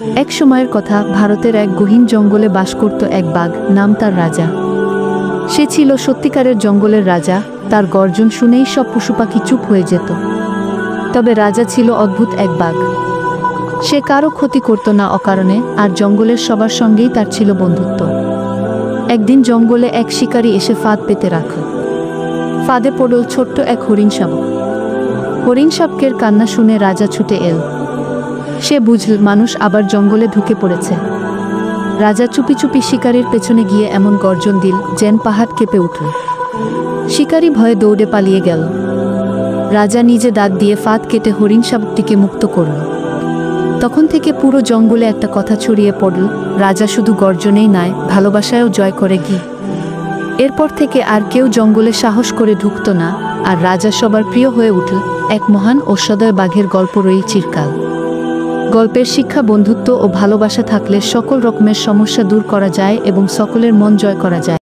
এক সময়ের কথা, ভারতের এক গহীন জঙ্গলে বাস করত এক বাঘ, নাম তার রাজা। সে ছিল সত্যিকারের জঙ্গলের রাজা, তার গর্জন শুনেই সব পশুপাখি চুপ হয়ে যেত। তবে রাজা ছিল অদ্ভুত এক বাঘ। সে কারো ক্ষতি করত না অকারণে, আর জঙ্গলের সবার সঙ্গেই তার ছিল বন্ধুত্ব। একদিন জঙ্গলে এক শিকারী এসে ফাঁদ পেতে রাখল। ফাঁদে পড়ল ছোট্ট এক হরিণ শাবক। হরিণ শাবকের কান্না শুনে রাজা ছুটে এল। সে বুঝল মানুষ আবার জঙ্গলে ঢুকে পড়েছে। রাজা চুপি চুপি শিকারীর পেছনে গিয়ে এমন গর্জন দিল যেন পাহাড় কেঁপে উঠল। শিকারী ভয়ে দৌড়ে পালিয়ে গেল। রাজা নিজে দাঁত দিয়ে ফাঁদ কেটে হরিণ শাবকটিকে মুক্ত করল। তখন থেকে পুরো জঙ্গলে একটা কথা ছড়িয়ে পড়ল, রাজা শুধু গর্জনেই নয়, ভালোবাসায়ও জয় করে কি। এরপর থেকে আর কেউ জঙ্গলে সাহস করে ঢুকত না, আর রাজা সবার প্রিয় হয়ে উঠল। এক মহান ও সদয় বাঘের গল্প রইল চিরকাল। গল্পের শিক্ষা, বন্ধুত্ব ও ভালোবাসা থাকলে সকল রকমের সমস্যা দূর করা যায় এবং সকলের মন জয় করা যায়।